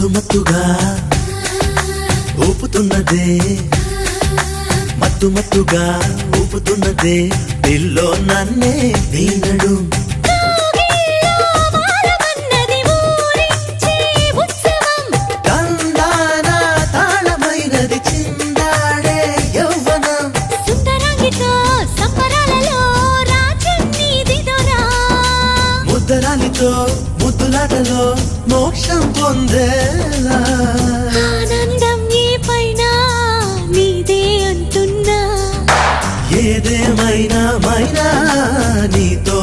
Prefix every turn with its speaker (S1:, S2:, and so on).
S1: మత్తు మత్తుగా ఊపుతున్నదే మత్తు మత్తుగా ఊపుతున్నదే దిల్లో నన్నే వీనడు ముద్దులాటలో మోక్షం పొందేలా
S2: ఆనందం ఏ పైన నీదే అంటున్నా
S1: ఏదేమైనా మైనా నీతో